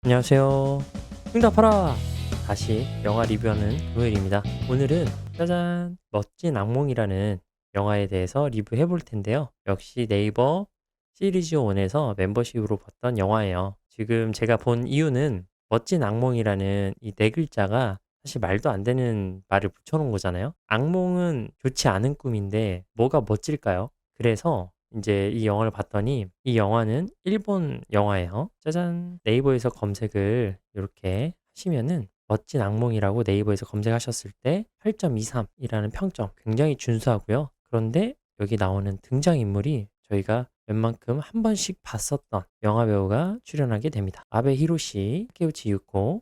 안녕하세요. 응답하라! 다시 영화 리뷰하는 금요일입니다. 오늘은 짜잔! 멋진 악몽이라는 영화에 대해서 리뷰해 볼 텐데요. 역시 네이버 시리즈 1에서 멤버십으로 봤던 영화예요. 지금 제가 본 이유는 멋진 악몽이라는 이 네 글자가 사실 말도 안 되는 말을 붙여놓은 거잖아요. 악몽은 좋지 않은 꿈인데 뭐가 멋질까요? 그래서 이제 이 영화를 봤더니 이 영화는 일본 영화예요. 짜잔. 네이버에서 검색을 이렇게 하시면은 멋진 악몽이라고 네이버에서 검색하셨을 때 8.23이라는 평점 굉장히 준수하고요. 그런데 여기 나오는 등장인물이 저희가 웬만큼 한 번씩 봤었던 영화 배우가 출연하게 됩니다. 아베 히로시, 타케우치 유코,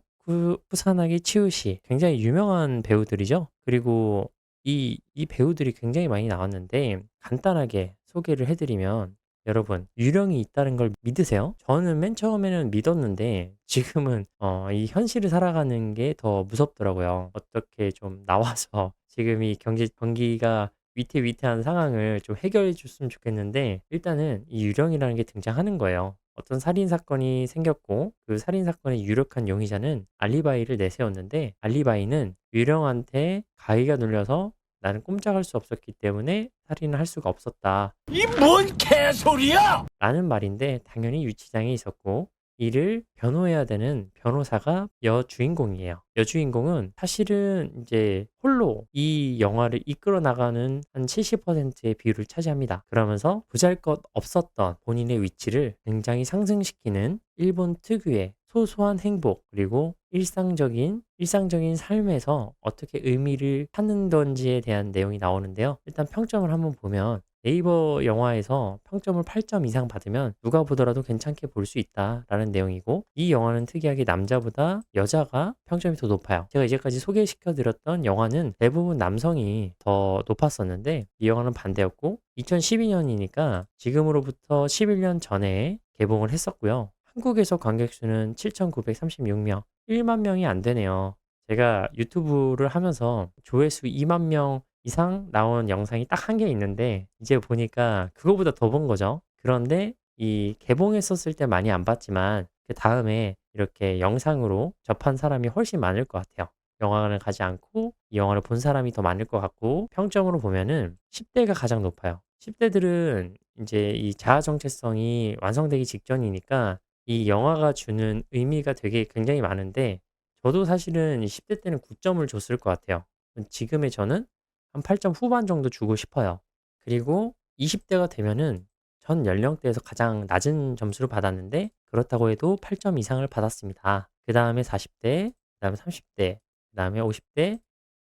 쿠사나기 치우시 굉장히 유명한 배우들이죠. 그리고 이 배우들이 굉장히 많이 나왔는데 간단하게 소개를 해드리면 여러분 유령이 있다는 걸 믿으세요? 저는 맨 처음에는 믿었는데 지금은 이 현실을 살아가는 게 더 무섭더라고요. 어떻게 좀 나와서 지금 이 경기가 위태위태한 상황을 좀 해결해 줬으면 좋겠는데 일단은 이 유령이라는 게 등장하는 거예요. 어떤 살인 사건이 생겼고 그 살인 사건의 유력한 용의자는 알리바이를 내세웠는데 알리바이는 유령한테 가위가 눌려서 나는 꼼짝할 수 없었기 때문에 살인을 할 수가 없었다. 이 뭔 개소리야! 라는 말인데 당연히 유치장에 있었고 이를 변호해야 되는 변호사가 여주인공이에요. 여주인공은 사실은 이제 홀로 이 영화를 이끌어 나가는 한 70%의 비율을 차지합니다. 그러면서 보잘것 없었던 본인의 위치를 굉장히 상승시키는 일본 특유의 소소한 행복 그리고 일상적인 삶에서 어떻게 의미를 찾는 건지에 대한 내용이 나오는데요. 일단 평점을 한번 보면 네이버 영화에서 평점을 8점 이상 받으면 누가 보더라도 괜찮게 볼 수 있다라는 내용이고 이 영화는 특이하게 남자보다 여자가 평점이 더 높아요. 제가 이제까지 소개시켜 드렸던 영화는 대부분 남성이 더 높았었는데 이 영화는 반대였고 2012년이니까 지금으로부터 11년 전에 개봉을 했었고요. 한국에서 관객 수는 7,936명, 1만 명이 안 되네요. 제가 유튜브를 하면서 조회수 2만 명 이상 나온 영상이 딱 한 개 있는데 이제 보니까 그거보다 더 본 거죠. 그런데 이 개봉했었을 때 많이 안 봤지만 그다음에 이렇게 영상으로 접한 사람이 훨씬 많을 것 같아요. 영화관을 가지 않고 이 영화를 본 사람이 더 많을 것 같고 평점으로 보면은 10대가 가장 높아요. 10대들은 이제 이 자아 정체성이 완성되기 직전이니까 이 영화가 주는 의미가 되게 굉장히 많은데 저도 사실은 이 10대 때는 9점을 줬을 것 같아요. 지금의 저는 한 8점 후반 정도 주고 싶어요. 그리고 20대가 되면은 전 연령대에서 가장 낮은 점수를 받았는데 그렇다고 해도 8점 이상을 받았습니다. 그다음에 40대, 그다음에 30대, 그다음에 50대,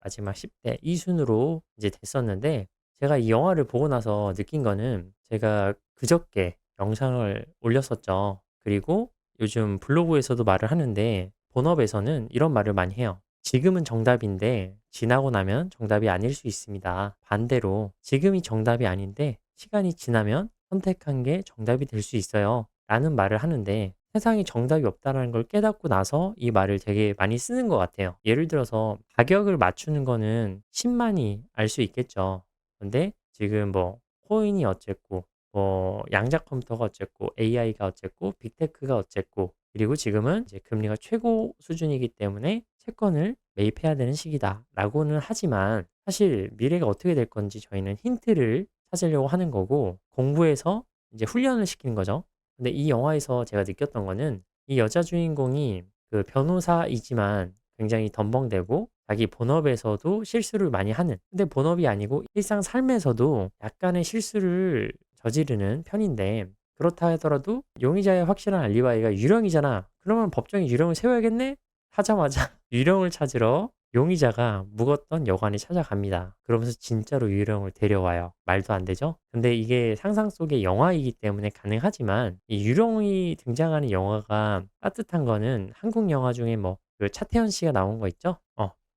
마지막 10대 이 순으로 이제 됐었는데 제가 이 영화를 보고 나서 느낀 거는 제가 그저께 영상을 올렸었죠. 그리고 요즘 블로그에서도 말을 하는데 본업에서는 이런 말을 많이 해요. 지금은 정답인데 지나고 나면 정답이 아닐 수 있습니다. 반대로 지금이 정답이 아닌데 시간이 지나면 선택한 게 정답이 될 수 있어요. 라는 말을 하는데 세상에 정답이 없다는 걸 깨닫고 나서 이 말을 되게 많이 쓰는 것 같아요. 예를 들어서 가격을 맞추는 거는 10만이 알 수 있겠죠. 근데 지금 뭐 코인이 어쨌고 뭐 양자 컴퓨터가 어쨌고 AI가 어쨌고 빅테크가 어쨌고 그리고 지금은 이제 금리가 최고 수준이기 때문에 채권을 매입해야 되는 시기다라고는 하지만 사실 미래가 어떻게 될 건지 저희는 힌트를 찾으려고 하는 거고 공부해서 이제 훈련을 시키는 거죠. 근데 이 영화에서 제가 느꼈던 거는 이 여자 주인공이 그 변호사이지만 굉장히 덤벙대고 자기 본업에서도 실수를 많이 하는 근데 본업이 아니고 일상 삶에서도 약간의 실수를 저지르는 편인데 그렇다 하더라도 용의자의 확실한 알리바이가 유령이잖아. 그러면 법정에 유령을 세워야겠네? 하자마자 유령을 찾으러 용의자가 묵었던 여관에 찾아갑니다. 그러면서 진짜로 유령을 데려와요. 말도 안 되죠? 근데 이게 상상 속의 영화이기 때문에 가능하지만 이 유령이 등장하는 영화가 따뜻한 거는 한국 영화 중에 뭐 그 차태현 씨가 나온 거 있죠?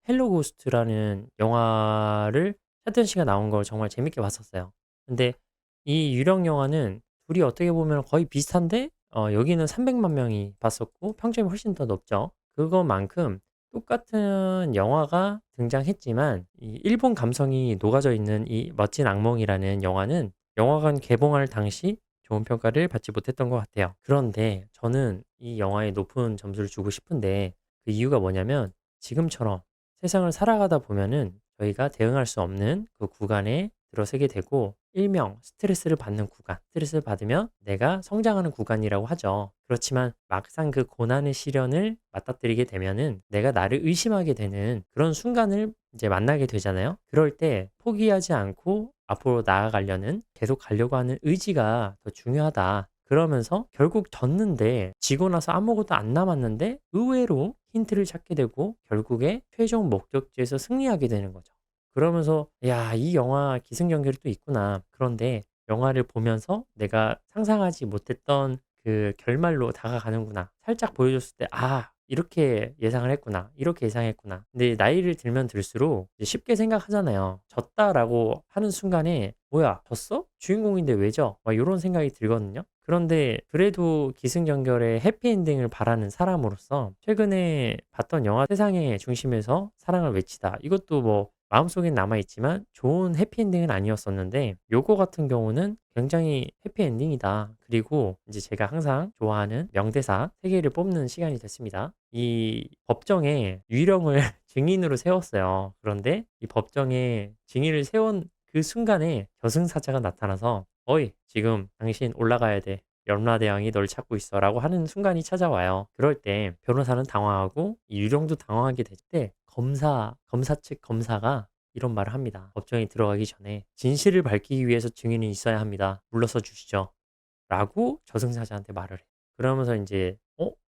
헬로 고스트라는 영화를 차태현 씨가 나온 걸 정말 재밌게 봤었어요. 근데 이 유령 영화는 둘이 어떻게 보면 거의 비슷한데 여기는 300만 명이 봤었고 평점이 훨씬 더 높죠. 그거만큼 똑같은 영화가 등장했지만 이 일본 감성이 녹아져 있는 이 멋진 악몽이라는 영화는 영화관 개봉할 당시 좋은 평가를 받지 못했던 것 같아요. 그런데 저는 이 영화에 높은 점수를 주고 싶은데 그 이유가 뭐냐면 지금처럼 세상을 살아가다 보면은 저희가 대응할 수 없는 그 구간에 들어서게 되고 일명 스트레스를 받는 구간, 스트레스를 받으면 내가 성장하는 구간이라고 하죠. 그렇지만 막상 그 고난의 시련을 맞닥뜨리게 되면은 내가 나를 의심하게 되는 그런 순간을 이제 만나게 되잖아요. 그럴 때 포기하지 않고 앞으로 나아가려는 계속 가려고 하는 의지가 더 중요하다. 그러면서 결국 졌는데 지고 나서 아무것도 안 남았는데 의외로 힌트를 찾게 되고 결국에 최종 목적지에서 승리하게 되는 거죠. 그러면서 야, 이 영화 기승전결이 또 있구나. 그런데 영화를 보면서 내가 상상하지 못했던 그 결말로 다가가는구나. 살짝 보여줬을 때 아, 이렇게 예상을 했구나. 이렇게 예상했구나. 근데 나이를 들면 들수록 이제 쉽게 생각하잖아요. 졌다라고 하는 순간에 뭐야, 졌어? 주인공인데 왜 져? 막 이런 생각이 들거든요. 그런데 그래도 기승전결의 해피엔딩을 바라는 사람으로서 최근에 봤던 영화 세상의 중심에서 사랑을 외치다. 이것도 뭐 마음속엔 남아있지만 좋은 해피엔딩은 아니었었는데 요거 같은 경우는 굉장히 해피엔딩이다. 그리고 이제 제가 항상 좋아하는 명대사 3개를 뽑는 시간이 됐습니다. 이 법정에 유령을 증인으로 세웠어요. 그런데 이 법정에 증인을 세운 그 순간에 저승사자가 나타나서 어이, 지금 당신 올라가야 돼. 염라대왕이 널 찾고 있어 라고 하는 순간이 찾아와요. 그럴 때 변호사는 당황하고 이 유령도 당황하게 될 때 검사 측 검사가 이런 말을 합니다. 법정에 들어가기 전에 진실을 밝히기 위해서 증인이 있어야 합니다. 물러서 주시죠. 라고 저승사자한테 말을 해. 그러면서 이제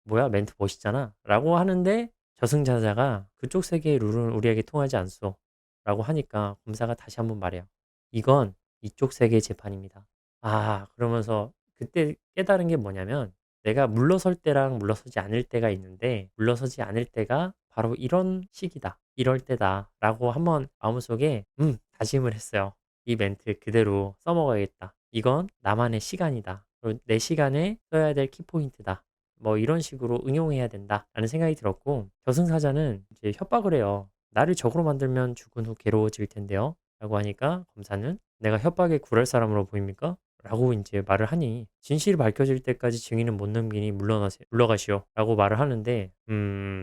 뭐야 멘트 멋있잖아 라고 하는데 저승사자가 그쪽 세계의 룰은 우리에게 통하지 않소 라고 하니까 검사가 다시 한번 말해요. 이건 이쪽 세계의 재판입니다. 아, 그러면서 그때 깨달은 게 뭐냐면 내가 물러설 때랑 물러서지 않을 때가 있는데 물러서지 않을 때가 바로 이런 시기다. 이럴 때다. 라고 한번 마음속에 다짐을 했어요. 이 멘트 그대로 써먹어야겠다. 이건 나만의 시간이다. 그리고 내 시간에 써야 될 키포인트다. 뭐 이런 식으로 응용해야 된다라는 생각이 들었고 저승사자는 이제 협박을 해요. 나를 적으로 만들면 죽은 후 괴로워질 텐데요. 라고 하니까 검사는 내가 협박에 굴할 사람으로 보입니까? 라고 이제 말을 하니 진실이 밝혀질 때까지 증인은 못 넘기니 물러가시오. 라고 말을 하는데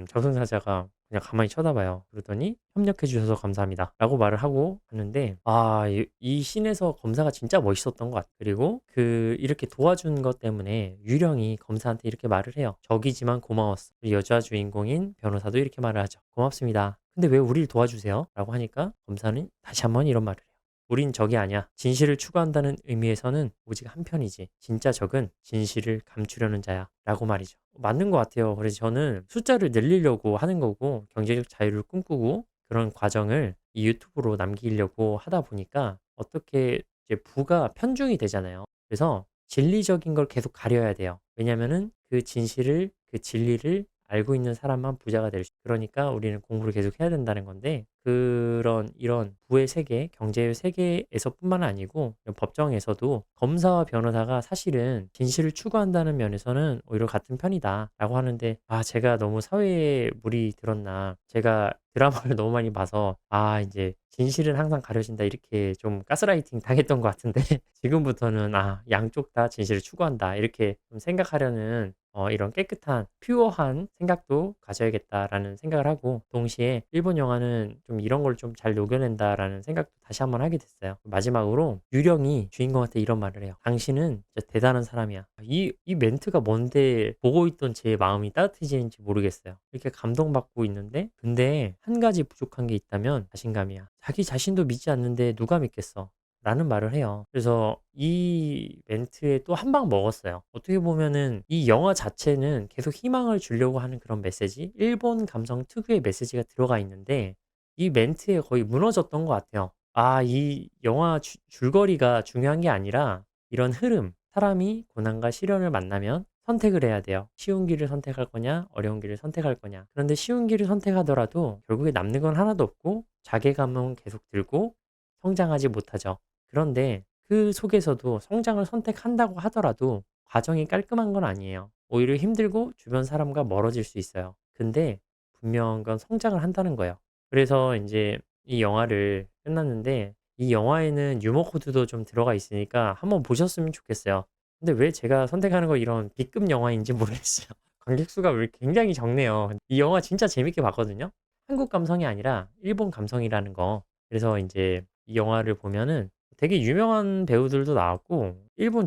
저승사자가 그냥 가만히 쳐다봐요. 그러더니 협력해 주셔서 감사합니다. 라고 말을 하고 하는데 아, 이 씬에서 검사가 진짜 멋있었던 것 같아요. 그리고 그 이렇게 도와준 것 때문에 유령이 검사한테 이렇게 말을 해요. 적이지만 고마웠어. 그리고 여자 주인공인 변호사도 이렇게 말을 하죠. 고맙습니다. 근데 왜 우리를 도와주세요? 라고 하니까 검사는 다시 한번 이런 말을 해요. 우린 적이 아니야. 진실을 추구한다는 의미에서는 오직 한편이지. 진짜 적은 진실을 감추려는 자야. 라고 말이죠. 맞는 것 같아요. 그래서 저는 숫자를 늘리려고 하는 거고 경제적 자유를 꿈꾸고 그런 과정을 이 유튜브로 남기려고 하다 보니까 어떻게 이제 부가 편중이 되잖아요. 그래서 진리적인 걸 계속 가려야 돼요. 왜냐면은 그 진실을, 그 진리를 알고 있는 사람만 부자가 될 수. 그러니까 우리는 공부를 계속 해야 된다는 건데 그런 이런 부의 세계, 경제의 세계에서뿐만 아니고 법정에서도 검사와 변호사가 사실은 진실을 추구한다는 면에서는 오히려 같은 편이다라고 하는데 아, 제가 너무 사회에 물이 들었나. 제가 드라마를 너무 많이 봐서 아, 이제 진실은 항상 가려진다 이렇게 좀 가스라이팅 당했던 것 같은데 지금부터는 아, 양쪽 다 진실을 추구한다 이렇게 좀 생각하려는 이런 깨끗한 퓨어한 생각도 가져야겠다라는 생각을 하고 동시에 일본 영화는 좀 이런 걸 좀 잘 녹여낸다라는 생각도 다시 한번 하게 됐어요. 마지막으로 유령이 주인공한테 이런 말을 해요. 당신은 진짜 대단한 사람이야. 이 멘트가 뭔데 보고 있던 제 마음이 따뜻해지는지 모르겠어요. 이렇게 감동받고 있는데 근데 한 가지 부족한 게 있다면 자신감이야. 자기 자신도 믿지 않는데 누가 믿겠어? 라는 말을 해요. 그래서 이 멘트에 또 한 방 먹었어요. 어떻게 보면은 이 영화 자체는 계속 희망을 주려고 하는 그런 메시지, 일본 감성 특유의 메시지가 들어가 있는데 이 멘트에 거의 무너졌던 것 같아요. 아, 이 영화 줄거리가 중요한 게 아니라 이런 흐름, 사람이 고난과 시련을 만나면 선택을 해야 돼요. 쉬운 길을 선택할 거냐, 어려운 길을 선택할 거냐. 그런데 쉬운 길을 선택하더라도 결국에 남는 건 하나도 없고 자괴감은 계속 들고 성장하지 못하죠. 그런데 그 속에서도 성장을 선택한다고 하더라도 과정이 깔끔한 건 아니에요. 오히려 힘들고 주변 사람과 멀어질 수 있어요. 근데 분명한 건 성장을 한다는 거예요. 그래서 이제 이 영화를 끝났는데 이 영화에는 유머 코드도 좀 들어가 있으니까 한번 보셨으면 좋겠어요. 근데 왜 제가 선택하는 거 이런 B급 영화인지 모르겠어요. 관객 수가 왜 굉장히 적네요. 이 영화 진짜 재밌게 봤거든요. 한국 감성이 아니라 일본 감성이라는 거. 그래서 인제 이 영화를 보면은 되게 유명한 배우들도 나왔고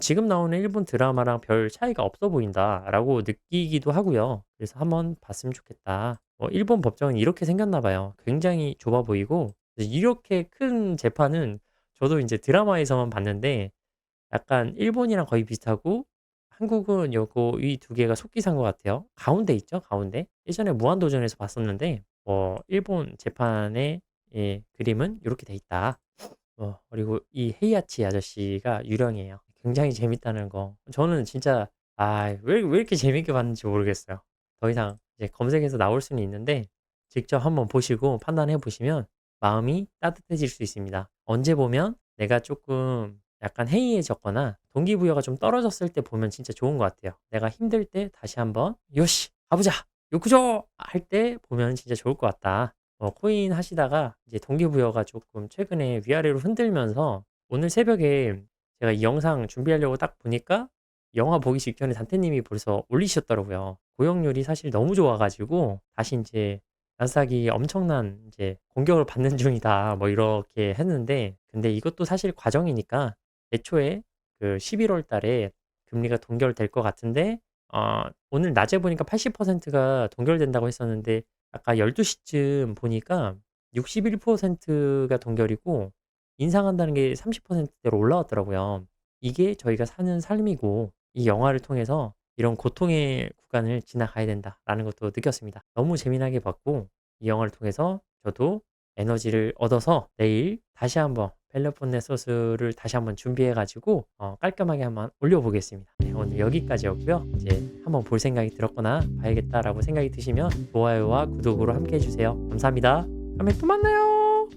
지금 나오는 일본 드라마랑 별 차이가 없어 보인다라고 느끼기도 하고요. 그래서 '한번 봤으면 좋겠다.' 일본 법정은 이렇게 생겼나 봐요. 굉장히 좁아 보이고 이렇게 큰 재판은 저도 인제 드라마에서만 봤는데 약간 일본이랑 거의 비슷하고 한국은 요거 이 두 개가 속기사인 것 같아요. 가운데 있죠, 가운데. 예전에 무한도전에서 봤었는데 일본 재판의 그림은 요렇게 돼 있다. 그리고 이 헤이아치 아저씨가 유령이에요. 굉장히 재밌다는 거. 저는 진짜 왜 이렇게 재밌게 봤는지 모르겠어요. 더 이상 이제 검색해서 나올 수는 있는데 직접 한번 보시고 판단해 보시면 마음이 따뜻해질 수 있습니다. 언제 보면 내가 조금 약간 해이해졌거나 동기부여가 좀 떨어졌을 때 보면 진짜 좋은 것 같아요. 내가 힘들 때 다시 한번 "요시 가보자. 요쿠조!" 할 때 보면 진짜 좋을 것 같다. 코인 하시다가 이제 동기부여가 조금 최근에 위아래로 흔들면서 오늘 새벽에 제가 이 영상 준비하려고 딱 보니까 영화 보기 직전에 단테님이 벌써 올리셨더라고요. 고용률이 사실 너무 좋아 가지고 다시 인제 "나스닥이 엄청난 인제 공격을 받는 중이다." 뭐 이렇게 했는데 근데 이것도 사실 과정이니까 애초에 그 11월 달에 금리가 동결될 것 같은데 오늘 낮에 보니까 80%가 동결된다고 했었는데 아까 12 시쯤 보니까 61%가 동결이고 인상한다는 게 30%대로 올라왔더라고요. 이게 저희가 사는 삶이고 이 영화를 통해서 '이런 고통의 구간을 지나가야 된다.'라는 것도 느꼈습니다. 너무 재미나게 봤고 이 영화를 통해서 저도 에너지를 얻어서 내일 다시 한번 펠로폰네 소스를 다시 한번 준비해 가지고 깔끔하게 한번 올려 보겠습니다. 네, 오늘 여기까지였고요. 이제 한번 볼 생각이 들었거나 봐야겠다라고 생각이 드시면 좋아요와 구독으로 함께 해 주세요. 감사합니다. 다음에 또 만나요.